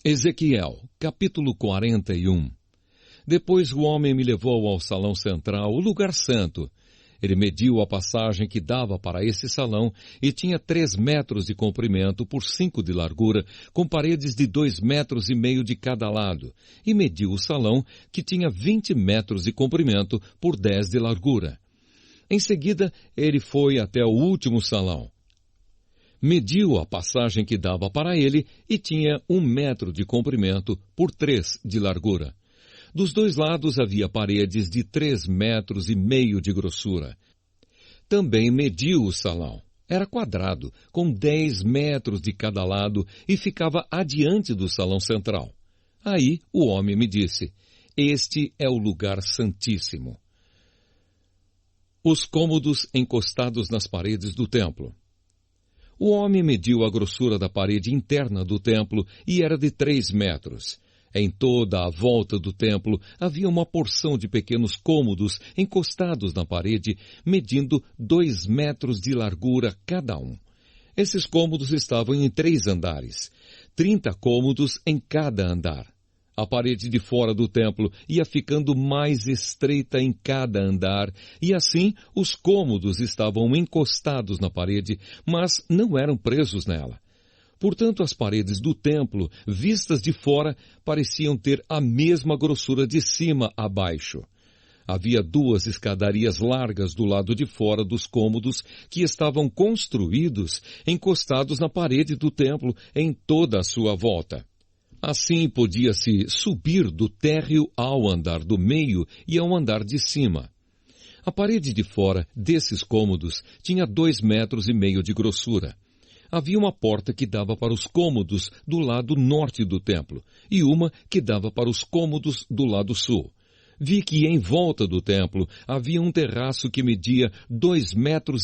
Ezequiel, capítulo 41. Depois o homem me levou ao salão central, o lugar santo. Ele mediu a passagem que dava para esse salão e tinha 3 metros de comprimento por 5 de largura, com paredes de 2,5 metros de cada lado, e mediu o salão, que tinha 20 metros de comprimento por 10 de largura. Em seguida, ele foi até o último salão. Mediu a passagem que dava para ele e tinha 1 metro de comprimento por 3 de largura. Dos 2 lados havia paredes de 3,5 metros de grossura. Também mediu o salão. Era quadrado, com 10 metros de cada lado e ficava adiante do salão central. Aí o homem me disse: "Este é o lugar santíssimo." Os cômodos encostados nas paredes do templo. O homem mediu a grossura da parede interna do templo e era de 3 metros. Em toda a volta do templo havia uma porção de pequenos cômodos encostados na parede, medindo 2 metros de largura cada um. Esses cômodos estavam em 3 andares, 30 cômodos em cada andar. A parede de fora do templo ia ficando mais estreita em cada andar, e assim os cômodos estavam encostados na parede, mas não eram presos nela. Portanto, as paredes do templo, vistas de fora, pareciam ter a mesma grossura de cima a baixo. Havia 2 escadarias largas do lado de fora dos cômodos que estavam construídos, encostados na parede do templo em toda a sua volta. Assim podia-se subir do térreo ao andar do meio e ao andar de cima. A parede de fora desses cômodos tinha 2,5 metros de grossura. Havia uma porta que dava para os cômodos do lado norte do templo e uma que dava para os cômodos do lado sul. Vi que em volta do templo havia um terraço que media 2,5 metros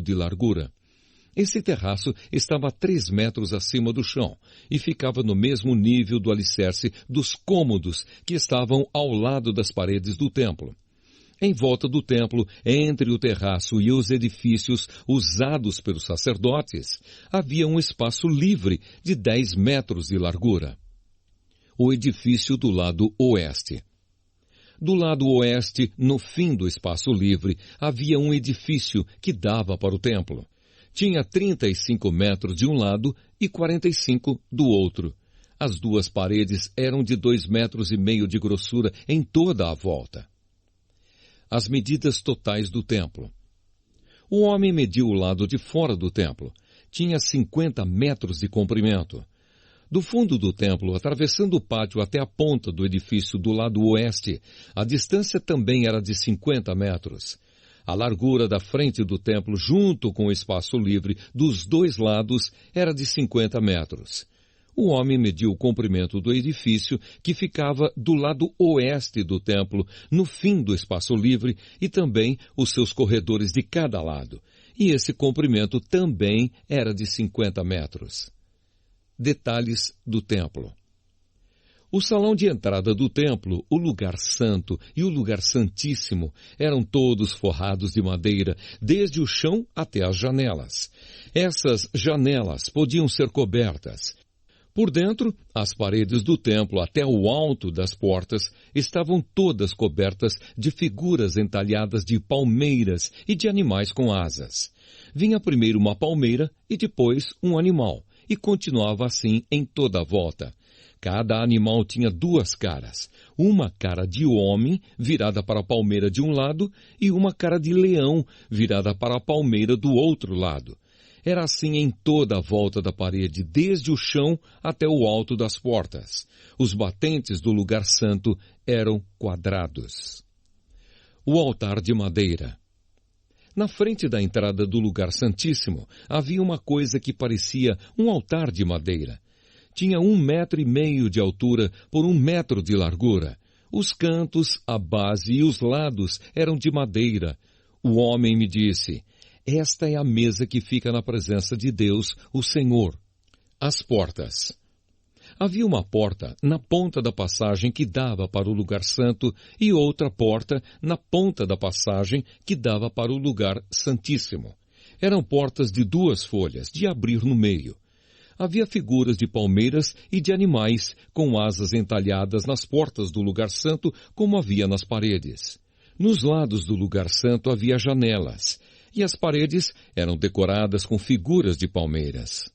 de largura. Esse terraço estava a 3 metros acima do chão e ficava no mesmo nível do alicerce dos cômodos que estavam ao lado das paredes do templo. Em volta do templo, entre o terraço e os edifícios usados pelos sacerdotes, havia um espaço livre de 10 metros de largura. O edifício do lado oeste. Do lado oeste, no fim do espaço livre, havia um edifício que dava para o templo. Tinha 35 metros de um lado e 45 do outro. As 2 paredes eram de 2,5 metros de grossura em toda a volta. As medidas totais do templo. O homem mediu o lado de fora do templo. Tinha 50 metros de comprimento. Do fundo do templo, atravessando o pátio até a ponta do edifício do lado oeste, a distância também era de 50 metros. A largura da frente do templo, junto com o espaço livre dos 2 lados, era de 50 metros. O homem mediu o comprimento do edifício, que ficava do lado oeste do templo, no fim do espaço livre, e também os seus corredores de cada lado. E esse comprimento também era de 50 metros. Detalhes do templo. O salão de entrada do templo, o lugar santo e o lugar santíssimo eram todos forrados de madeira, desde o chão até as janelas. Essas janelas podiam ser cobertas. Por dentro, as paredes do templo até o alto das portas estavam todas cobertas de figuras entalhadas de palmeiras e de animais com asas. Vinha primeiro uma palmeira e depois um animal, e continuava assim em toda a volta. Cada animal tinha 2 caras, uma cara de homem virada para a palmeira de um lado e uma cara de leão virada para a palmeira do outro lado. Era assim em toda a volta da parede, desde o chão até o alto das portas. Os batentes do lugar santo eram quadrados. O altar de madeira. Na frente da entrada do lugar santíssimo, havia uma coisa que parecia um altar de madeira. Tinha 1,5 metro de altura por 1 metro de largura. Os cantos, a base e os lados eram de madeira. O homem me disse: "Esta é a mesa que fica na presença de Deus, o Senhor." As portas. Havia uma porta na ponta da passagem que dava para o lugar santo e outra porta na ponta da passagem que dava para o lugar santíssimo. Eram portas de 2 folhas, de abrir no meio. havia figuras de palmeiras e de animais com asas entalhadas nas portas do lugar santo, como havia nas paredes. Nos lados do lugar santo havia janelas, e as paredes eram decoradas com figuras de palmeiras.